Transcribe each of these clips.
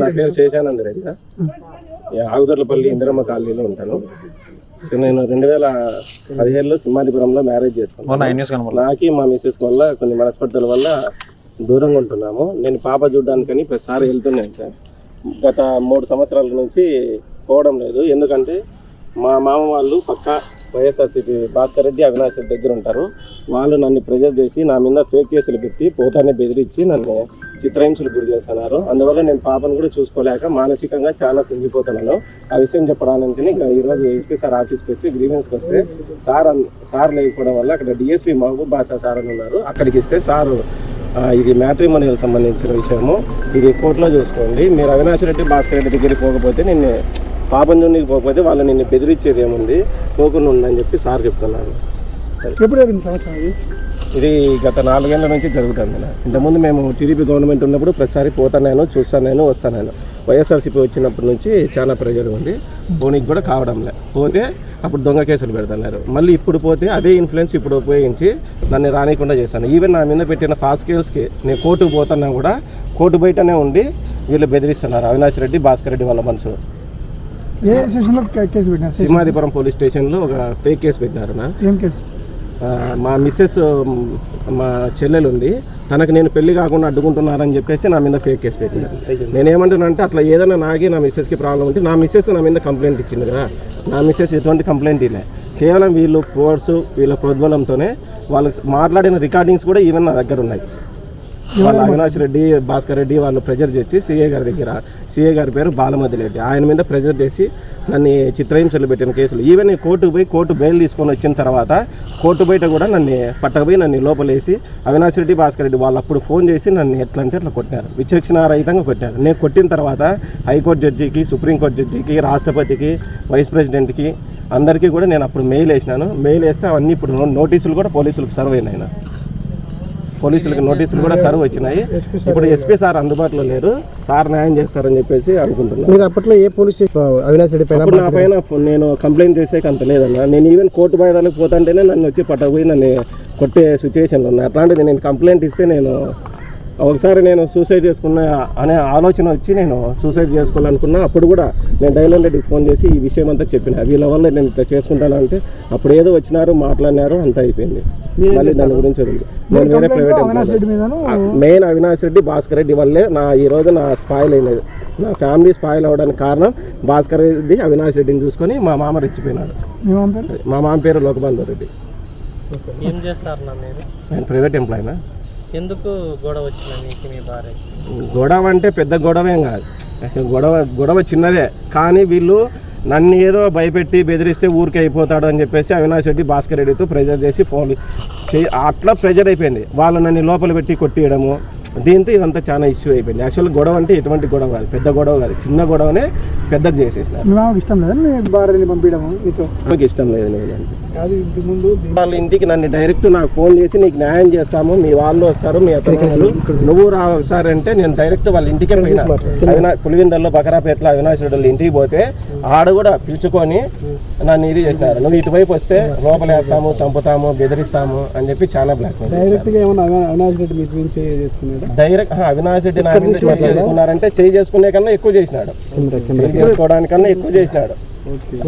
నా పేరు శేషానంద రెడ్డి, ఆగుదర్లపల్లి ఇందిరమ్మ కాలనీలో ఉంటాను. నేను 2015లో సింహాదిపురంలో మ్యారేజ్ చేసుకున్నాను. నాకు మా మిస్సెస్ వల్ల కొన్ని మనస్పర్ధల వల్ల దూరంగా ఉంటున్నాము. నేను పాప చూడడానికని ప్రతిసారి వెళ్తున్నాను సార్. గత 3 సంవత్సరాల నుంచి పోవడం లేదు. ఎందుకంటే మా మామ వాళ్ళు పక్క వైఎస్ఆర్సీపీ భాస్కర్ రెడ్డి, అవినాష్ రెడ్డి దగ్గర ఉంటారు. వాళ్ళు నన్ను ప్రెజర్ చేసి నా మీద ఫేక్ కేసులు పెట్టి పోతానే బెదిరించి నన్ను చిత్రహింసలు గురి చేస్తున్నారు. అందువల్ల నేను పాపను కూడా చూసుకోలేక మానసికంగా చాలా కుంగిపోతున్నాను. ఆ విషయం చెప్పడానికి ఈరోజు ఎస్పీ సార్ ఆఫీస్కి వచ్చి గ్రీవెన్స్కి వస్తే సార్ లేకపోవడం వల్ల అక్కడ డిఎస్పీ మహబూబ్ బాషా సార్ అని ఉన్నారు. అక్కడికి ఇస్తే సారు ఇది మ్యాట్రిమోనియల్ సంబంధించిన విషయము, ఇది కోర్టులో చూసుకోండి. మీరు అవినాష్ రెడ్డి, భాస్కర్ రెడ్డి దగ్గరికి పోకపోతే నిన్ను పాపం చూడడానికి పోకపోతే వాళ్ళు నిన్ను బెదిరించేది ఏముంది, పోకుండా ఉందని చెప్పి సార్ చెప్తున్నాను. ఇది గత 4 ఏళ్ల నుంచి జరుగుతుంది. ఇంతకుముందు మేము టీడీపీ గవర్నమెంట్ ఉన్నప్పుడు ప్రతిసారి పోతాను, చూస్తాను, వస్తాను. వైఎస్ఆర్సీపీ వచ్చినప్పటి నుంచి చాలా ప్రెజర్ ఉంది. పోనీకి కూడా కావడంలే. పోతే అప్పుడు దొంగ కేసులు పెడుతున్నారు. మళ్ళీ ఇప్పుడు పోతే అదే ఇన్ఫ్లుయెన్స్ ఇప్పుడు ఉపయోగించి నన్ను రానికుండా చేశాను. ఈవెన్ నా మీద పెట్టిన ఫాస్ట్ కేసుకి నేను కోర్టుకు పోతున్నా కూడా కోర్టు బయటనే ఉండి వీళ్ళు బెదిరిస్తున్నారు. అవినాష్ రెడ్డి, భాస్కర్ రెడ్డి వాళ్ళ మనుషులు. ఏ స్టేషన్లో కేసు పెట్టినారు? సింహాదిపురం పోలీస్ స్టేషన్లో ఒక ఫేక్ కేసు పెట్టినారు. ఏం కేసు? మా మిస్సెస్, మా చెల్లెలు ఉంది, తనకు నేను పెళ్లి కాకుండా అడ్డుకుంటున్నారని చెప్పేసి నా మీద ఫేక్ కేసు పెట్టినారు. నేనేమంటున్నా అంటే అట్లా ఏదైనా నాకి నా మిస్సెస్కి ప్రాబ్లం ఉంటే నా మిస్సెస్ నా మీద కంప్లైంట్ ఇచ్చింది కదా. నా మిస్సెస్ ఎటువంటి కంప్లైంట్ ఇలే. కేవలం వీళ్ళు ఫోర్సు, వీళ్ళ ప్రోద్బలంతోనే వాళ్ళకి మాట్లాడిన రికార్డింగ్స్ కూడా ఈవెన్ నా దగ్గర ఉన్నాయి. వాళ్ళు అవినాష్ రెడ్డి, భాస్కర్ రెడ్డి వాళ్ళు ప్రెజర్ చేసి సిఏ గారి దగ్గర, సిఏ గారి పేరు బాలమతి రెడ్డి, ఆయన మీద ప్రెజర్ చేసి నన్ను చిత్రహింసలు పెట్టిన కేసులు. ఈవెన్ కోర్టుకు పోయి కోర్టు బెయిల్ తీసుకొని వచ్చిన తర్వాత కోర్టు బయట కూడా నన్ను పట్టకపోయి నన్ను లోపలేసి అవినాష్ రెడ్డి, భాస్కర్ రెడ్డి వాళ్ళు అప్పుడు ఫోన్ చేసి నన్ను ఎట్లా అంటే అట్లా కొట్టారు, విచక్షణారహితంగా కొట్టారు. నేను కొట్టిన తర్వాత హైకోర్టు జడ్జికి, సుప్రీంకోర్టు జడ్జికి, రాష్ట్రపతికి, వైస్ ప్రెసిడెంట్కి అందరికీ కూడా నేను అప్పుడు మెయిల్ వేసినాను. మెయిల్ వేస్తే అవన్నీ ఇప్పుడు నోటీసులు కూడా పోలీసులకు సర్వ్ అయినాయి. పోలీసులకు నోటీసులు కూడా సర్వ్ వచ్చినాయి. ఇప్పుడు ఎస్పీ సార్ అందుబాటులో లేరు. సార్ న్యాయం చేస్తారని చెప్పేసి అనుకుంటున్నాను. మీరు అప్పట్లో ఏ పోలీస్ స్టేషన్ అవినాష్ రెడ్డి పైన? నా పైన నేను కంప్లైంట్ చేసేకి అంత లేదన్నా. నేను ఈవెన్ కోర్టు బయటకు పోతుంటేనే నన్ను వచ్చి పట్టకపోయి నన్ను కొట్టే సిచ్యువేషన్లో ఉన్నాయి. అట్లాంటిది నేను కంప్లైంట్ ఇస్తే ఒకసారి నేను సూసైడ్ చేసుకున్న అనే ఆలోచన వచ్చి నేను సూసైడ్ చేసుకోవాలనుకున్నా. అప్పుడు కూడా నేను డైలాండ్ రెడ్డికి ఫోన్ చేసి ఈ విషయం అంతా చెప్పిన. వీళ్ళ వల్ల నేను ఇట్లా చేసుకుంటాను అంటే అప్పుడు ఏదో వచ్చినారు, మాట్లాడినారు, అంతా అయిపోయింది. మళ్ళీ దాని గురించి వదిలి నేను వేరే ప్రైవేట్ మెయిన్ అవినాష్ రెడ్డి, భాస్కర్ రెడ్డి వల్లే ఈ రోజు నా స్పాయిల్ అయినది. నా ఫ్యామిలీ స్పాయిల్ అవ్వడానికి కారణం భాస్కర్ రెడ్డి, అవినాష్ రెడ్డిని చూసుకొని మా మామ రెచ్చిపోయినాడు. మా మామ పేరు లోకబంధు రెడ్డి. ఏం చేస్తారు? నేను ప్రైవేట్ ఎంప్లాయీనా. ఎందుకు గొడవ వచ్చింది మీ భార్య? గొడవ అంటే పెద్ద గొడవేం కాదు. గొడవ చిన్నదే. కానీ వీళ్ళు నన్ను ఏదో భయపెట్టి బెదిరిస్తే ఊరికే అయిపోతాడు అని చెప్పేసి అవినాష్ రెడ్డి, భాస్కర్ రెడ్డితో ప్రెజర్ చేసి ఫోన్ అట్లా ప్రెజర్ అయిపోయింది. వాళ్ళు నన్ను లోపల పెట్టి కొట్టియడము, దీంతో ఇదంతా చాలా ఇష్యూ అయిపోయింది. యాక్చువల్గా గొడవ అంటే ఎటువంటి గొడవ కాదు, పెద్ద గొడవ కాదు, చిన్న గొడవనే పెద్దది చేసేసినారు. ఇష్టం లేదు మీ భార్యని పంపించడం? నాకు ఇష్టం లేదు. వాళ్ళ ఇంటికి నన్ను డైరెక్ట్ నాకు ఫోన్ చేసి నీకు న్యాయం చేస్తాము, మీ వాళ్ళు వస్తారు, మీ అతను నువ్వు రా ఒకసారి అంటే నేను డైరెక్ట్ వాళ్ళ ఇంటికే పోయినా. పులివిందల్లో బకరాపేటలో అవినాష్ రెడ్డి ఇంటికి పోతే ఆడ కూడా పిలుచుకొని నన్ను ఇది చేసినారు. నువ్వు ఇటువైపు వస్తే లోపలేస్తాము, చంపుతాము, బెదిరిస్తాము అని చెప్పి చాలా బ్లాక్ డైరెక్ట్గా అవినాష్ రెడ్డి మీ గురించి డైరెక్ట్ అవినాష్ రెడ్డి నా మీద చేసుకున్నారంటే చేసుకునే కన్నా ఎక్కువ చేసినాడు, చేసుకోవడానికన్నా ఎక్కువ చేసినాడు.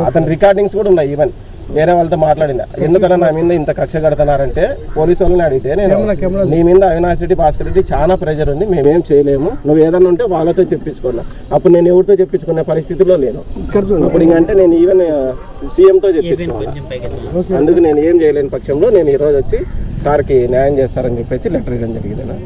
అతని రికార్డింగ్స్ కూడా ఉన్నాయి. ఈవెన్ వేరే వాళ్ళతో మాట్లాడింది. ఎందుకన్నా నా మీద ఇంత కక్ష కడుతున్నారంటే పోలీసు వాళ్ళని అడిగితే నేను నీ మీద అవినాష్ రెడ్డి, భాస్కర్ రెడ్డి చాలా ప్రెజర్ ఉంది, మేమేం చేయలేము, నువ్వు ఏదన్నా ఉంటే వాళ్ళతో చెప్పించుకున్నా. అప్పుడు నేను ఎవరితో చెప్పించుకునే పరిస్థితిలో లేను. అప్పుడు ఇంకంటే నేను ఈవెన్ సీఎంతో చెప్పించుకోవాలి. అందుకు నేను ఏం చేయలేని పక్షంలో నేను ఈరోజు వచ్చి సార్కి న్యాయం చేస్తారని చెప్పేసి లెటర్ ఇవ్వడం జరిగింది.